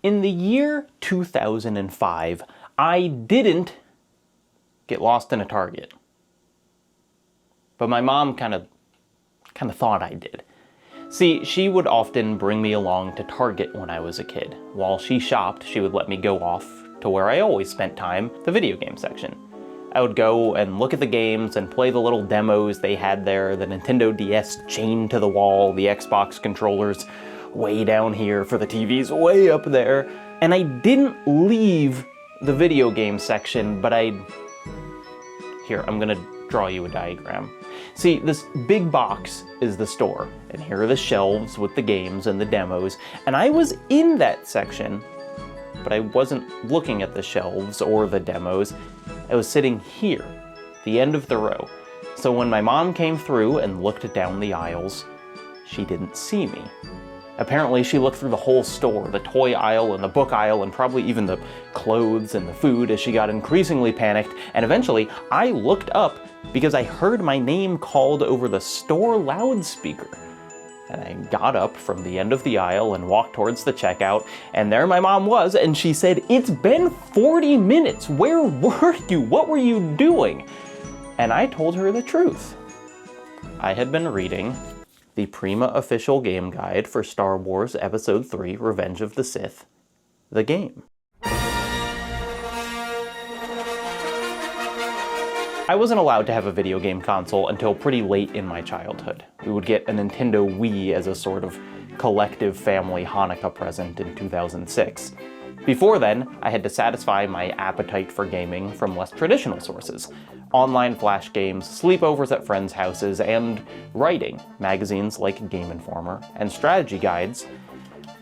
In the year 2005, I didn't get lost in a Target. But my mom kind of thought I did. See, she would often bring me along to Target when I was a kid. While she shopped, she would let me go off to where I always spent time, the video game section. I would go and look at the games and play the little demos they had there, the Nintendo DS chained to the wall, the Xbox controllers way down here for the TVs way up there. And I didn't leave the video game section, but Here, I'm gonna draw you a diagram. See, this big box is the store, and here are the shelves with the games and the demos, and I was in that section, but I wasn't looking at the shelves or the demos. I was sitting here, the end of the row. So when my mom came through and looked down the aisles, she didn't see me. Apparently she looked through the whole store, the toy aisle and the book aisle and probably even the clothes and the food as she got increasingly panicked, and eventually I looked up because I heard my name called over the store loudspeaker. And I got up from the end of the aisle and walked towards the checkout, and there my mom was, and she said, "It's been 40 minutes, where were you? What were you doing?" And I told her the truth. I had been reading the Prima official game guide for Star Wars Episode 3, Revenge of the Sith, the game. I wasn't allowed to have a video game console until pretty late in my childhood. We would get a Nintendo Wii as a sort of collective family Hanukkah present in 2006. Before then, I had to satisfy my appetite for gaming from less traditional sources. Online flash games, sleepovers at friends' houses, and writing, magazines like Game Informer, and strategy guides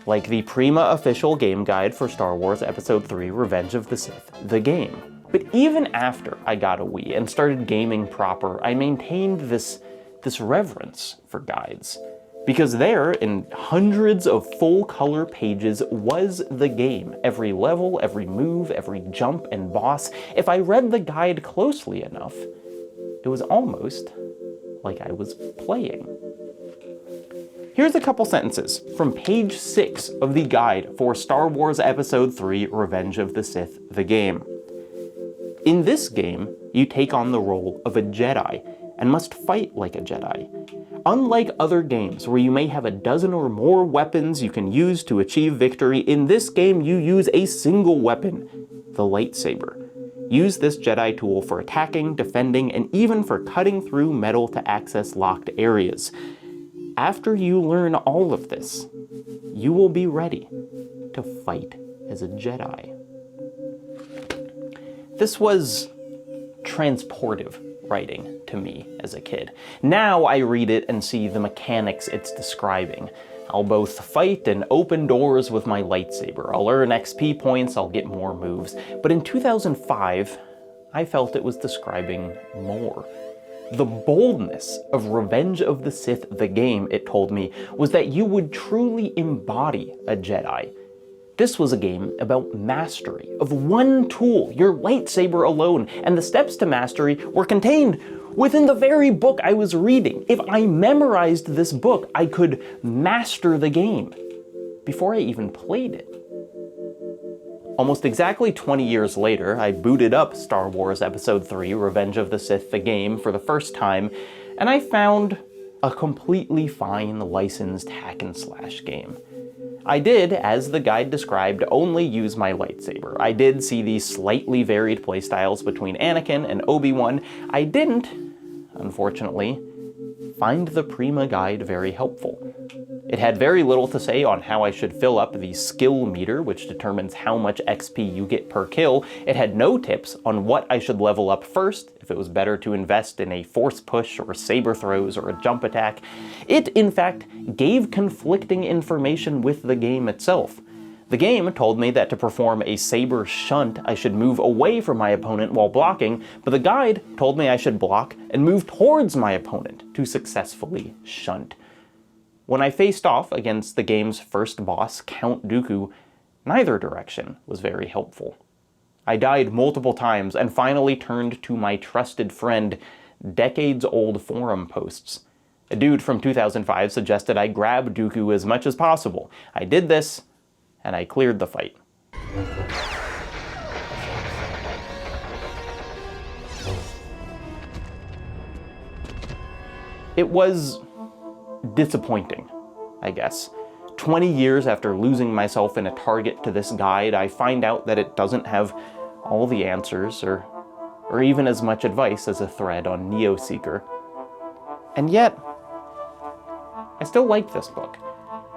like the Prima official game guide for Star Wars Episode 3, Revenge of the Sith, the game. But even after I got a Wii and started gaming proper, I maintained this reverence for guides. Because there, in hundreds of full-color pages, was the game. Every level, every move, every jump and boss. If I read the guide closely enough, it was almost like I was playing. Here's a couple sentences from page 6 of the guide for Star Wars Episode 3, Revenge of the Sith, the game. In this game, you take on the role of a Jedi and must fight like a Jedi. Unlike other games where you may have a dozen or more weapons you can use to achieve victory, in this game you use a single weapon, the lightsaber. Use this Jedi tool for attacking, defending, and even for cutting through metal to access locked areas. After you learn all of this, you will be ready to fight as a Jedi. This was transportive writing to me as a kid. Now I read it and see the mechanics it's describing. I'll both fight and open doors with my lightsaber. I'll earn XP points, I'll get more moves. But in 2005, I felt it was describing more. The boldness of Revenge of the Sith, the game, it told me, was that you would truly embody a Jedi. This was a game about mastery of one tool, your lightsaber alone, and the steps to mastery were contained within the very book I was reading. If I memorized this book, I could master the game before I even played it. Almost exactly 20 years later, I booted up Star Wars Episode 3, Revenge of the Sith, the game, for the first time, and I found a completely fine licensed hack and slash game. I did, as the guide described, only use my lightsaber. I did see the slightly varied playstyles between Anakin and Obi-Wan. I didn't, unfortunately, find the Prima guide very helpful. It had very little to say on how I should fill up the skill meter, which determines how much XP you get per kill. It had no tips on what I should level up first, if it was better to invest in a force push or saber throws or a jump attack. It, in fact, gave conflicting information with the game itself. The game told me that to perform a saber shunt, I should move away from my opponent while blocking, but the guide told me I should block and move towards my opponent to successfully shunt. When I faced off against the game's first boss, Count Dooku, neither direction was very helpful. I died multiple times and finally turned to my trusted friend, decades-old forum posts. A dude from 2005 suggested I grab Dooku as much as possible. I did this, and I cleared the fight. It was disappointing, I guess. 20 years after losing myself in a target to this guide, I find out that it doesn't have all the answers or even as much advice as a thread on Neoseeker. And yet, I still like this book.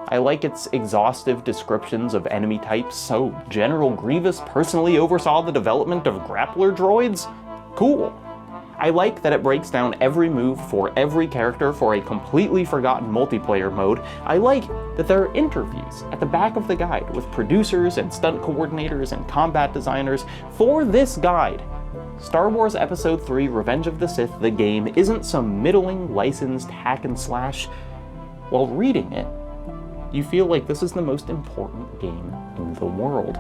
I like its exhaustive descriptions of enemy types. So General Grievous personally oversaw the development of grappler droids? Cool. I like that it breaks down every move for every character for a completely forgotten multiplayer mode. I like that there are interviews at the back of the guide with producers and stunt coordinators and combat designers for this guide. Star Wars Episode 3 Revenge of the Sith, the game, isn't some middling licensed hack and slash. While reading it, you feel like this is the most important game in the world.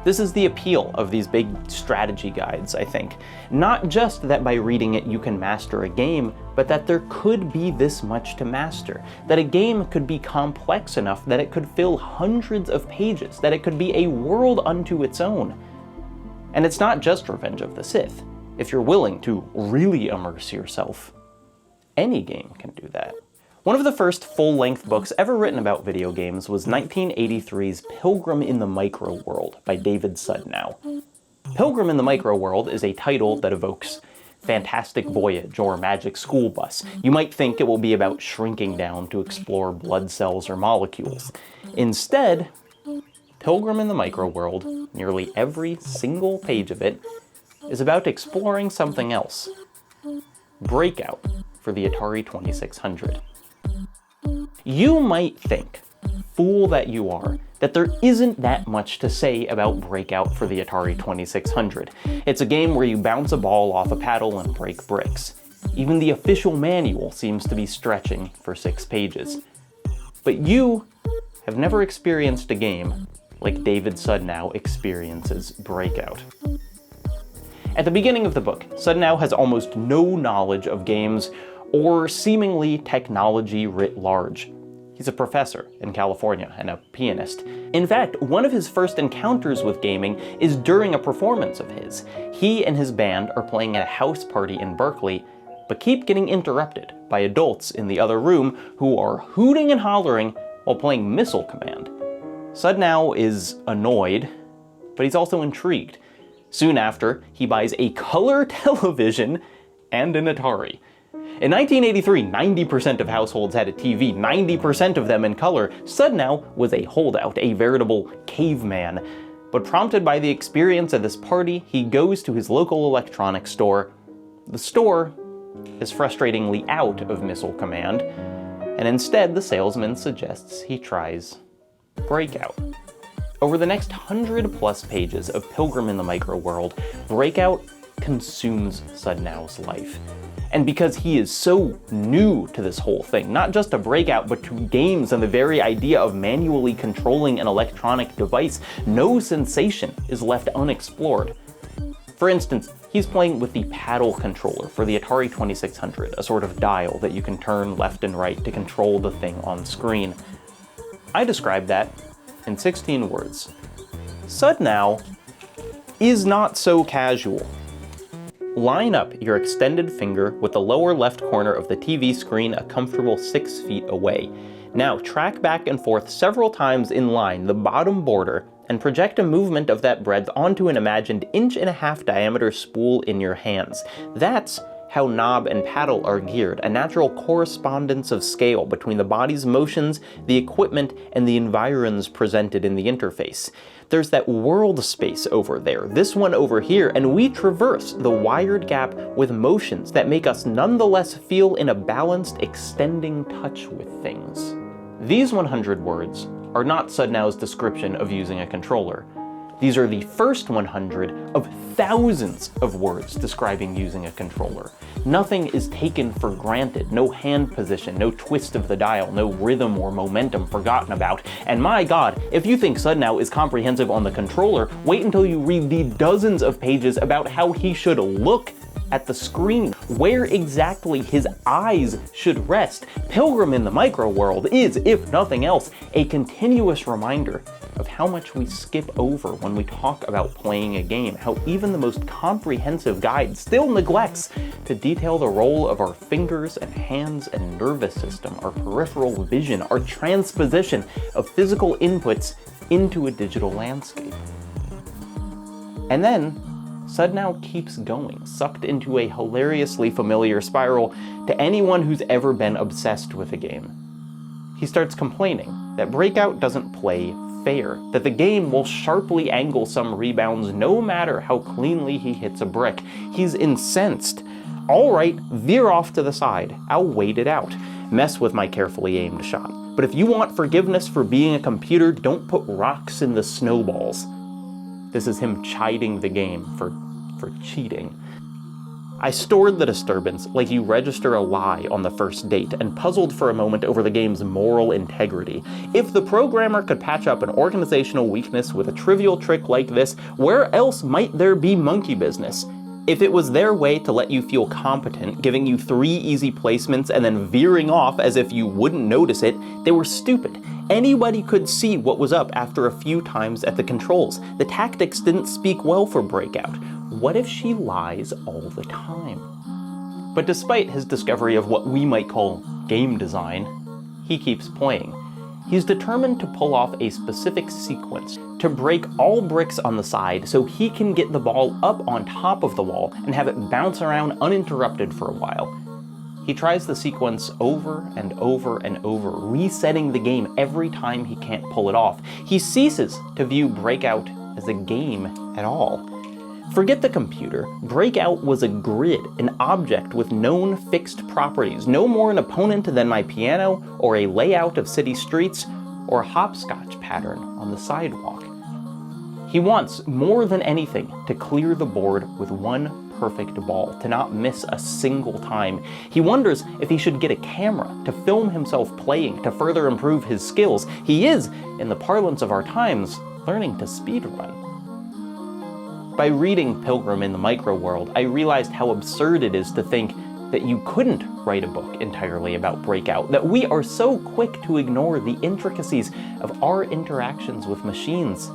This is the appeal of these big strategy guides, I think. Not just that by reading it you can master a game, but that there could be this much to master. That a game could be complex enough that it could fill hundreds of pages, that it could be a world unto its own. And it's not just Revenge of the Sith. If you're willing to really immerse yourself, any game can do that. One of the first full-length books ever written about video games was 1983's Pilgrim in the Microworld by David Sudnow. Pilgrim in the Microworld is a title that evokes Fantastic Voyage or Magic Schoolbus. You might think it will be about shrinking down to explore blood cells or molecules. Instead, Pilgrim in the Microworld, nearly every single page of it, is about exploring something else. Breakout for the Atari 2600. You might think, fool that you are, that there isn't that much to say about Breakout for the Atari 2600. It's a game where you bounce a ball off a paddle and break bricks. Even the official manual seems to be stretching for 6 pages. But you have never experienced a game like David Sudnow experiences Breakout. At the beginning of the book, Sudnow has almost no knowledge of games or seemingly technology writ large. He's a professor in California and a pianist. In fact, one of his first encounters with gaming is during a performance of his. He and his band are playing at a house party in Berkeley, but keep getting interrupted by adults in the other room who are hooting and hollering while playing Missile Command. Sudnow is annoyed, but he's also intrigued. Soon after, he buys a color television and an Atari. In 1983, 90% of households had a TV, 90% of them in color. Sudnow was a holdout, a veritable caveman. But prompted by the experience at this party, he goes to his local electronics store. The store is frustratingly out of Missile Command, and instead the salesman suggests he tries Breakout. Over the next 100+ pages of Pilgrim in the Microworld, Breakout consumes Sudnow's life. And because he is so new to this whole thing, not just to Breakout, but to games and the very idea of manually controlling an electronic device, no sensation is left unexplored. For instance, he's playing with the paddle controller for the Atari 2600, a sort of dial that you can turn left and right to control the thing on screen. I described that in 16 words. Sudnow is not so casual. Line up your extended finger with the lower left corner of the TV screen a comfortable 6 feet away. Now track back and forth several times in line the bottom border and project a movement of that breadth onto an imagined 1.5 inch diameter spool in your hands. That's how knob and paddle are geared, a natural correspondence of scale between the body's motions, the equipment, and the environs presented in the interface. There's that world space over there, this one over here, and we traverse the wired gap with motions that make us nonetheless feel in a balanced, extending touch with things. These 100 words are not Sudnow's description of using a controller. These are the first 100 of thousands of words describing using a controller. Nothing is taken for granted, no hand position, no twist of the dial, no rhythm or momentum forgotten about. And my god, if you think Sudnow is comprehensive on the controller, wait until you read the dozens of pages about how he should look at the screen, where exactly his eyes should rest. Pilgrim in the Microworld is, if nothing else, a continuous reminder of how much we skip over when we talk about playing a game, how even the most comprehensive guide still neglects to detail the role of our fingers and hands and nervous system, our peripheral vision, our transposition of physical inputs into a digital landscape. And then, Sudnow keeps going, sucked into a hilariously familiar spiral to anyone who's ever been obsessed with a game. He starts complaining that Breakout doesn't play fair, that the game will sharply angle some rebounds no matter how cleanly he hits a brick. He's incensed. All right, veer off to the side. I'll wait it out. Mess with my carefully aimed shot. But if you want forgiveness for being a computer, don't put rocks in the snowballs. This is him chiding the game for cheating. I stored the disturbance like you register a lie on the first date and puzzled for a moment over the game's moral integrity. If the programmer could patch up an organizational weakness with a trivial trick like this, where else might there be monkey business? If it was their way to let you feel competent, giving you 3 easy placements and then veering off as if you wouldn't notice it, they were stupid. Anybody could see what was up after a few times at the controls. The tactics didn't speak well for Breakout. What if she lies all the time? But despite his discovery of what we might call game design, he keeps playing. He's determined to pull off a specific sequence, to break all bricks on the side so he can get the ball up on top of the wall and have it bounce around uninterrupted for a while. He tries the sequence over and over and over, resetting the game every time he can't pull it off. He ceases to view Breakout as a game at all. Forget the computer. Breakout was a grid, an object with known fixed properties, no more an opponent than my piano, or a layout of city streets, or a hopscotch pattern on the sidewalk. He wants, more than anything, to clear the board with one perfect ball, to not miss a single time. He wonders if he should get a camera to film himself playing to further improve his skills. He is, in the parlance of our times, learning to speedrun. By reading Pilgrim in the Microworld, I realized how absurd it is to think that you couldn't write a book entirely about Breakout, that we are so quick to ignore the intricacies of our interactions with machines.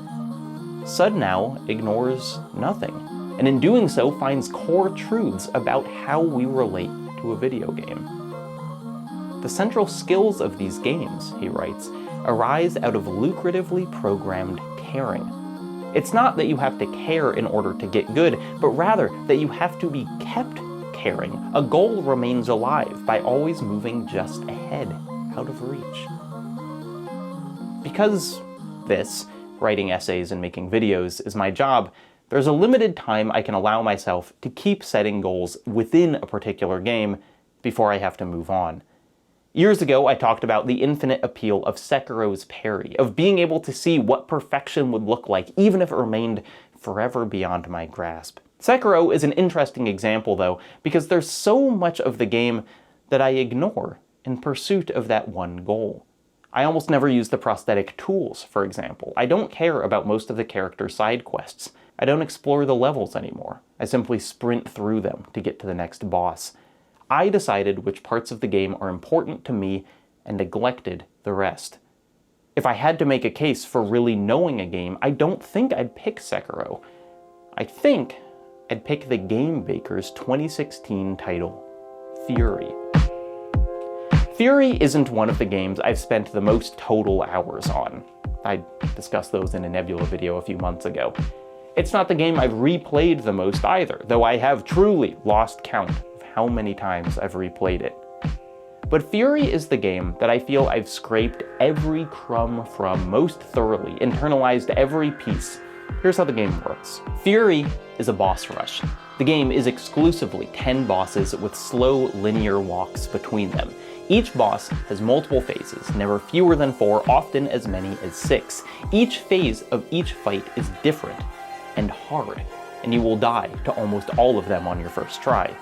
Sudnow ignores nothing, and in doing so finds core truths about how we relate to a video game. The central skills of these games, he writes, arise out of lucratively programmed caring. It's not that you have to care in order to get good, but rather that you have to be kept caring. A goal remains alive by always moving just ahead, out of reach. Because this, writing essays and making videos, is my job, there's a limited time I can allow myself to keep setting goals within a particular game before I have to move on. Years ago, I talked about the infinite appeal of Sekiro's parry, of being able to see what perfection would look like, even if it remained forever beyond my grasp. Sekiro is an interesting example, though, because there's so much of the game that I ignore in pursuit of that one goal. I almost never use the prosthetic tools, for example. I don't care about most of the character's side quests. I don't explore the levels anymore. I simply sprint through them to get to the next boss. I decided which parts of the game are important to me and neglected the rest. If I had to make a case for really knowing a game, I don't think I'd pick Sekiro. I think I'd pick the Game Baker's 2016 title, Furi. Furi isn't one of the games I've spent the most total hours on. I discussed those in a Nebula video a few months ago. It's not the game I've replayed the most either, though I have truly lost count how many times I've replayed it. But Furi is the game that I feel I've scraped every crumb from most thoroughly, internalized every piece. Here's how the game works. Furi is a boss rush. The game is exclusively 10 bosses with slow linear walks between them. Each boss has multiple phases, never fewer than 4, often as many as 6. Each phase of each fight is different and hard, and you will die to almost all of them on your first try.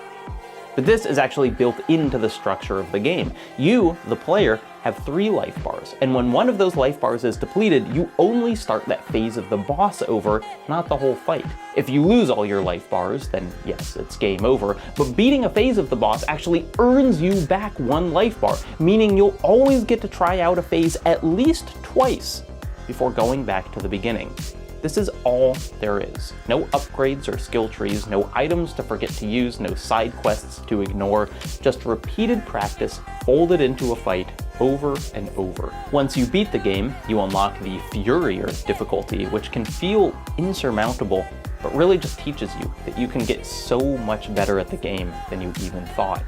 But this is actually built into the structure of the game. You, the player, have 3 life bars, and when one of those life bars is depleted, you only start that phase of the boss over, not the whole fight. If you lose all your life bars, then yes, it's game over, but beating a phase of the boss actually earns you back 1 life bar, meaning you'll always get to try out a phase at least twice. before going back to the beginning. This is all there is. No upgrades or skill trees, no items to forget to use, no side quests to ignore, just repeated practice folded into a fight over and over. Once you beat the game, you unlock the Furi difficulty, which can feel insurmountable, but really just teaches you that you can get so much better at the game than you even thought.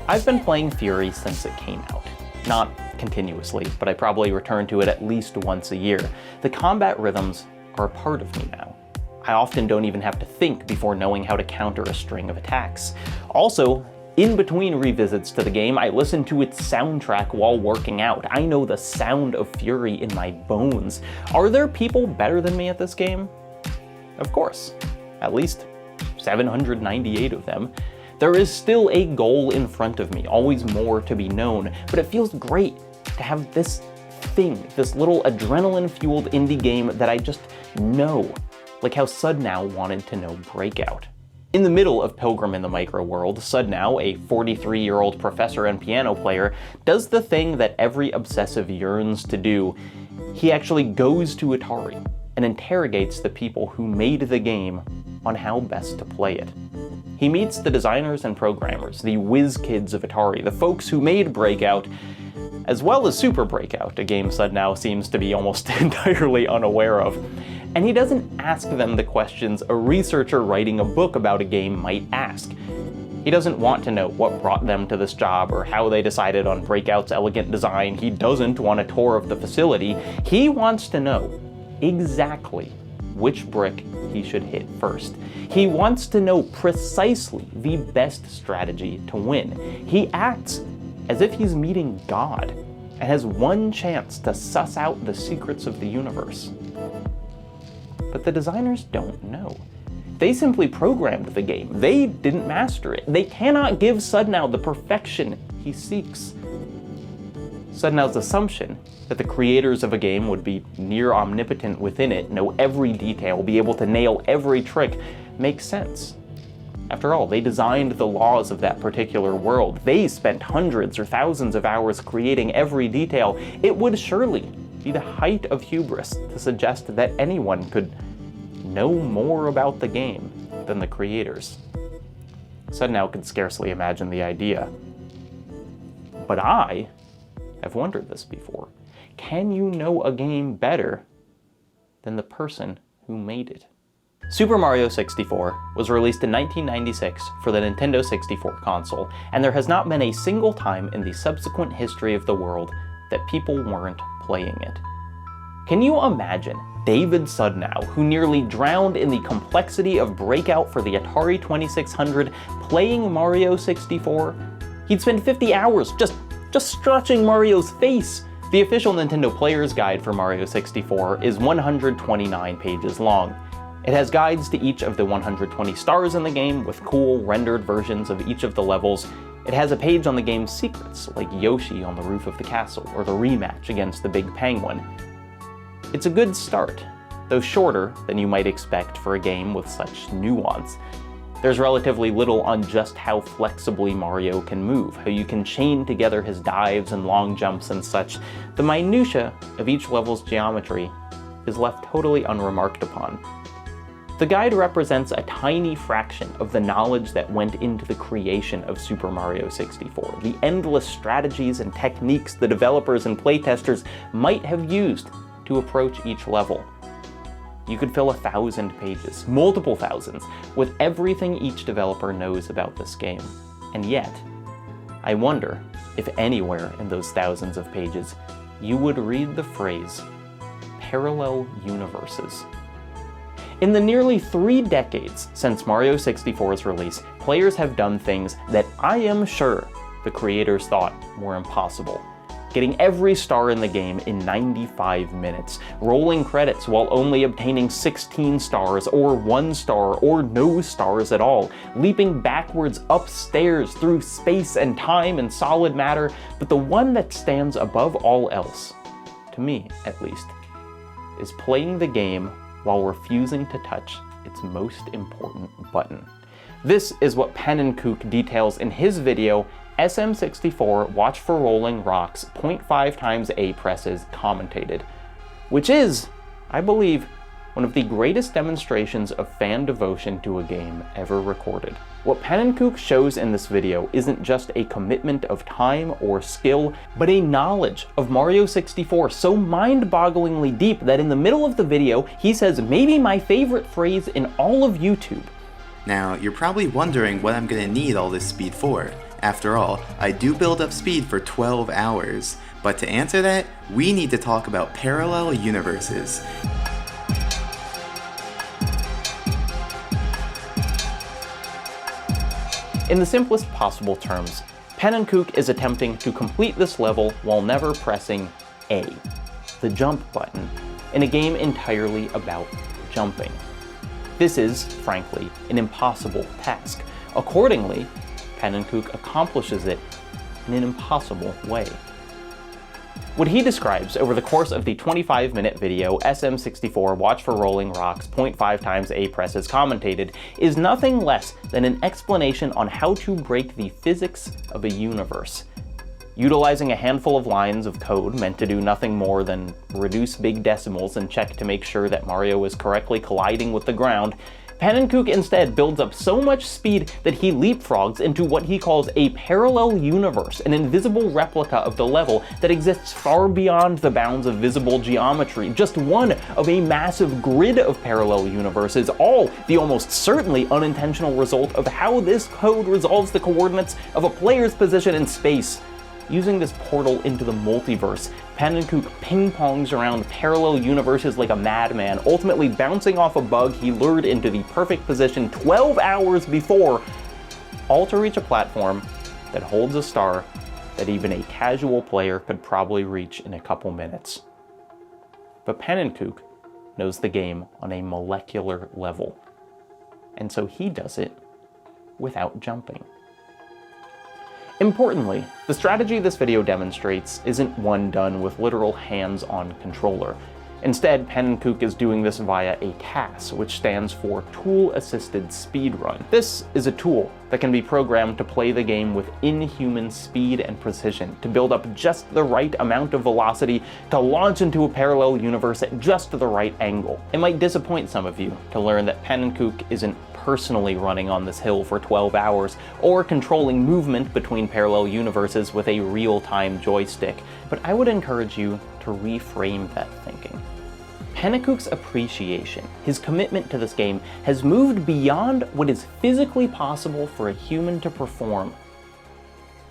I've been playing Furi since it came out. Not continuously, but I probably return to it at least once a year. The combat rhythms are a part of me now. I often don't even have to think before knowing how to counter a string of attacks. Also, in between revisits to the game, I listen to its soundtrack while working out. I know the sound of Furi in my bones. Are there people better than me at this game? Of course. At least 798 of them. There is still a goal in front of me, always more to be known, but it feels great to have this thing, this little adrenaline-fueled indie game that I just know, like how Sudnow wanted to know Breakout. In the middle of Pilgrim in the Microworld, Sudnow, a 43-year-old professor and piano player, does the thing that every obsessive yearns to do. He actually goes to Atari and interrogates the people who made the game on how best to play it. He meets the designers and programmers, the whiz kids of Atari, the folks who made Breakout, as well as Super Breakout, a game Sudnow seems to be almost entirely unaware of. And he doesn't ask them the questions a researcher writing a book about a game might ask. He doesn't want to know what brought them to this job or how they decided on Breakout's elegant design. He doesn't want a tour of the facility. He wants to know exactly which brick he should hit first. He wants to know precisely the best strategy to win. He acts as if he's meeting God and has one chance to suss out the secrets of the universe. But the designers don't know. They simply programmed the game. They didn't master it. They cannot give Sudnow the perfection he seeks. Sudnow's assumption that the creators of a game would be near omnipotent within it, know every detail, be able to nail every trick, makes sense. After all, they designed the laws of that particular world. They spent hundreds or thousands of hours creating every detail. It would surely be the height of hubris to suggest that anyone could know more about the game than the creators. Sudnow could scarcely imagine the idea. But I have wondered this before. Can you know a game better than the person who made it? Super Mario 64 was released in 1996 for the Nintendo 64 console, and there has not been a single time in the subsequent history of the world that people weren't playing it. Can you imagine David Sudnow, who nearly drowned in the complexity of Breakout for the Atari 2600, playing Mario 64? He'd spend 50 hours just stretching Mario's face. The official Nintendo Player's Guide for Mario 64 is 129 pages long. It has guides to each of the 120 stars in the game with cool rendered versions of each of the levels. It has a page on the game's secrets, like Yoshi on the roof of the castle or the rematch against the Big Penguin. It's a good start, though shorter than you might expect for a game with such nuance. There's relatively little on just how flexibly Mario can move, how you can chain together his dives and long jumps and such. The minutiae of each level's geometry is left totally unremarked upon. The guide represents a tiny fraction of the knowledge that went into the creation of Super Mario 64, the endless strategies and techniques the developers and playtesters might have used to approach each level. You could fill 1,000 pages, multiple thousands, with everything each developer knows about this game. And yet, I wonder if anywhere in those thousands of pages you would read the phrase, parallel universes. In the nearly 3 decades since Mario 64's release, players have done things that I am sure the creators thought were impossible. Getting every star in the game in 95 minutes, rolling credits while only obtaining 16 stars or 1 star or no stars at all, leaping backwards upstairs through space and time and solid matter, but the one that stands above all else, to me at least, is playing the game while refusing to touch its most important button. This is what Pen and Kook details in his video, SM64 Watch for Rolling Rocks 0.5 times A presses commentated. which is, I believe, one of the greatest demonstrations of fan devotion to a game ever recorded. What Panenkook shows in this video isn't just a commitment of time or skill, but a knowledge of Mario 64 so mind-bogglingly deep that in the middle of the video, he says maybe my favorite phrase in all of YouTube. Now, you're probably wondering what I'm gonna need all this speed for. After all, I do build up speed for 12 hours. But to answer that, we need to talk about parallel universes. In the simplest possible terms, Panenkook is attempting to complete this level while never pressing A, the jump button, in a game entirely about jumping. This is, frankly, an impossible task. Accordingly, Panenkook accomplishes it in an impossible way. What he describes over the course of the 25-minute video SM64 Watch for Rolling Rocks 0.5 times A presses commentated is nothing less than an explanation on how to break the physics of a universe. Utilizing a handful of lines of code meant to do nothing more than reduce big decimals and check to make sure that Mario is correctly colliding with the ground, Panenkook instead builds up so much speed that he leapfrogs into what he calls a parallel universe, an invisible replica of the level that exists far beyond the bounds of visible geometry, just one of a massive grid of parallel universes, all the almost certainly unintentional result of how this code resolves the coordinates of a player's position in space. Using this portal into the multiverse, Panenkook ping-pongs around parallel universes like a madman, ultimately bouncing off a bug he lured into the perfect position 12 hours before, all to reach a platform that holds a star that even a casual player could probably reach in a couple minutes. But Panenkook knows the game on a molecular level, and so he does it without jumping. Importantly, the strategy this video demonstrates isn't one done with literal hands-on controller. Instead, Panenkook is doing this via a TAS, which stands for Tool Assisted Speedrun. This is a tool that can be programmed to play the game with inhuman speed and precision, to build up just the right amount of velocity, to launch into a parallel universe at just the right angle. It might disappoint some of you to learn that Panenkook isn't personally running on this hill for 12 hours, or controlling movement between parallel universes with a real-time joystick, but I would encourage you to reframe that thinking. Panenkook's appreciation, his commitment to this game, has moved beyond what is physically possible for a human to perform,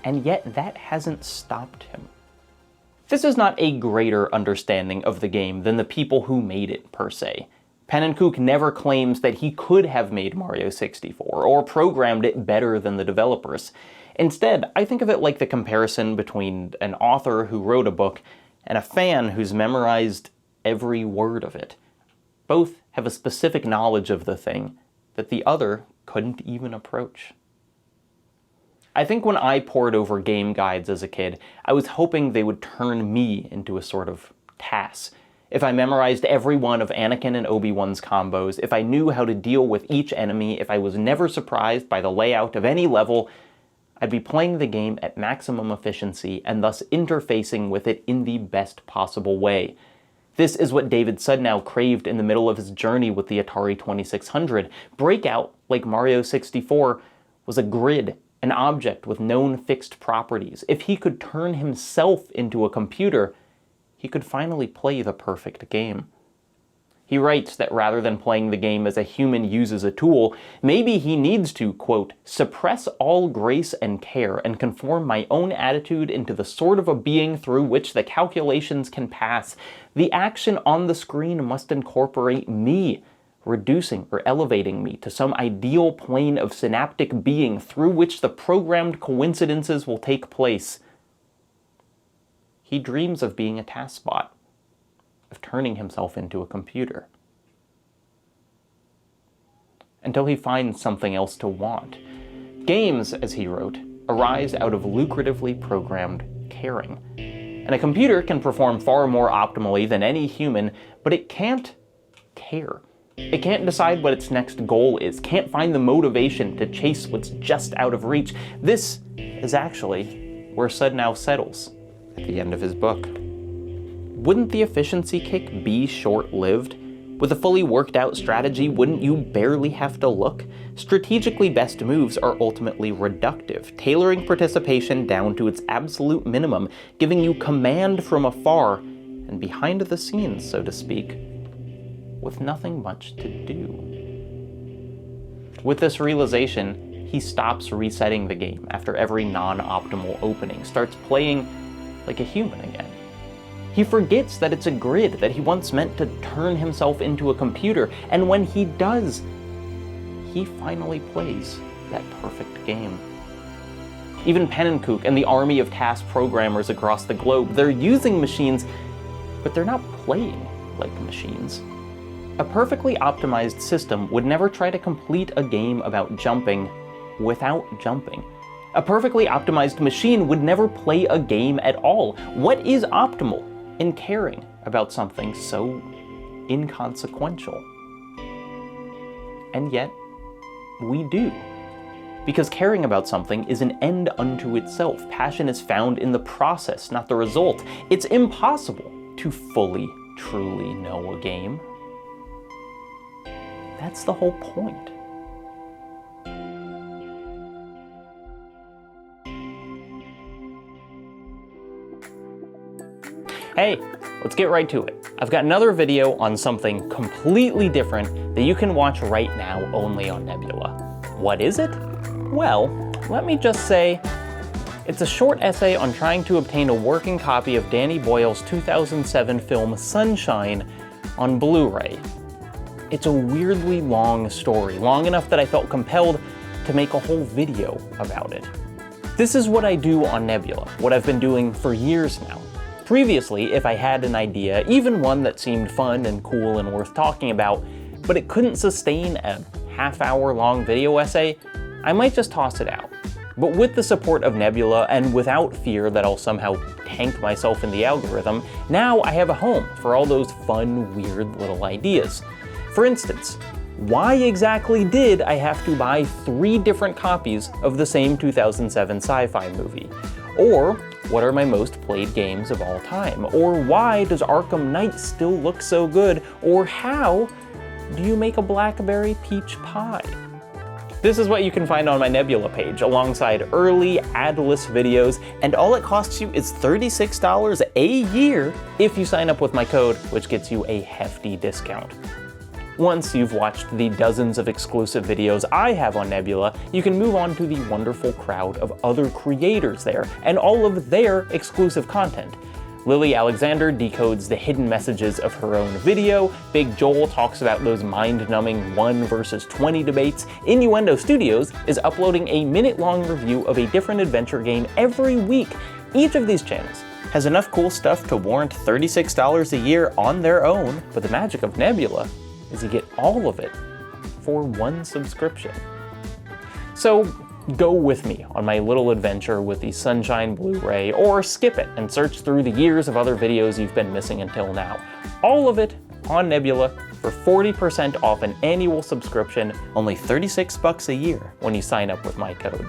and yet that hasn't stopped him. This is not a greater understanding of the game than the people who made it, per se. Panenkook never claims that he could have made Mario 64 or programmed it better than the developers. Instead, I think of it like the comparison between an author who wrote a book and a fan who's memorized every word of it. Both have a specific knowledge of the thing that the other couldn't even approach. I think when I pored over game guides as a kid, I was hoping they would turn me into a sort of TAS. If I memorized every one of Anakin and Obi-Wan's combos, if I knew how to deal with each enemy, if I was never surprised by the layout of any level, I'd be playing the game at maximum efficiency and thus interfacing with it in the best possible way. This is what David Sudnow craved in the middle of his journey with the Atari 2600. Breakout, like Mario 64, was a grid, an object with known fixed properties. If he could turn himself into a computer, he could finally play the perfect game. He writes that rather than playing the game as a human uses a tool, maybe he needs to, quote, suppress all grace and care and conform my own attitude into the sort of a being through which the calculations can pass. The action on the screen must incorporate me, reducing or elevating me to some ideal plane of synaptic being through which the programmed coincidences will take place. He dreams of being a taskbot, of turning himself into a computer. Until he finds something else to want. Games, as he wrote, arise out of lucratively programmed caring. And a computer can perform far more optimally than any human, but it can't care. It can't decide what its next goal is, can't find the motivation to chase what's just out of reach. This is actually where Sudnow settles at the end of his book. wouldn't the efficiency kick be short-lived? With a fully worked out strategy, wouldn't you barely have to look? Strategically best moves are ultimately reductive, tailoring participation down to its absolute minimum, giving you command from afar and behind the scenes, so to speak, with nothing much to do. With this realization, he stops resetting the game after every non-optimal opening, starts playing like a human again. He forgets that it's a grid that he once meant to turn himself into a computer, and when he does, he finally plays that perfect game. Even Pennenkook and the army of task programmers across the globe, they're using machines, but they're not playing like machines. A perfectly optimized system would never try to complete a game about jumping without jumping. A perfectly optimized machine would never play a game at all. What is optimal in caring about something so inconsequential? And yet, we do. Because caring about something is an end unto itself. Passion is found in the process, not the result. It's impossible to fully, truly know a game. That's the whole point. Hey, let's get right to it. I've got another video on something completely different that you can watch right now only on Nebula. What is it? Well, let me just say, it's a short essay on trying to obtain a working copy of Danny Boyle's 2007 film Sunshine on Blu-ray. It's a weirdly long story, long enough that I felt compelled to make a whole video about it. This is what I do on Nebula, what I've been doing for years now. Previously, if I had an idea, even one that seemed fun and cool and worth talking about, but it couldn't sustain a half-hour long video essay, I might just toss it out. But with the support of Nebula, and without fear that I'll somehow tank myself in the algorithm, now I have a home for all those fun, weird little ideas. For instance, why exactly did I have to buy 3 different copies of the same 2007 sci-fi movie? Or, what are my most played games of all time? Or why does Arkham Knight still look so good? Or how do you make a blackberry peach pie? This is what you can find on my Nebula page, alongside early, adless videos, and all it costs you is $36 a year if you sign up with my code, which gets you a hefty discount. Once you've watched the dozens of exclusive videos I have on Nebula, you can move on to the wonderful crowd of other creators there, and all of their exclusive content. Lily Alexander decodes the hidden messages of her own video, Big Joel talks about those mind-numbing 1 versus 20 debates, Innuendo Studios is uploading a minute-long review of a different adventure game every week. Each of these channels has enough cool stuff to warrant $36 a year on their own, but the magic of Nebula is you get all of it for 1 subscription. So go with me on my little adventure with the Sunshine Blu-ray, or skip it and search through the years of other videos you've been missing until now. All of it on Nebula for 40% off an annual subscription, only $36 a year when you sign up with my code.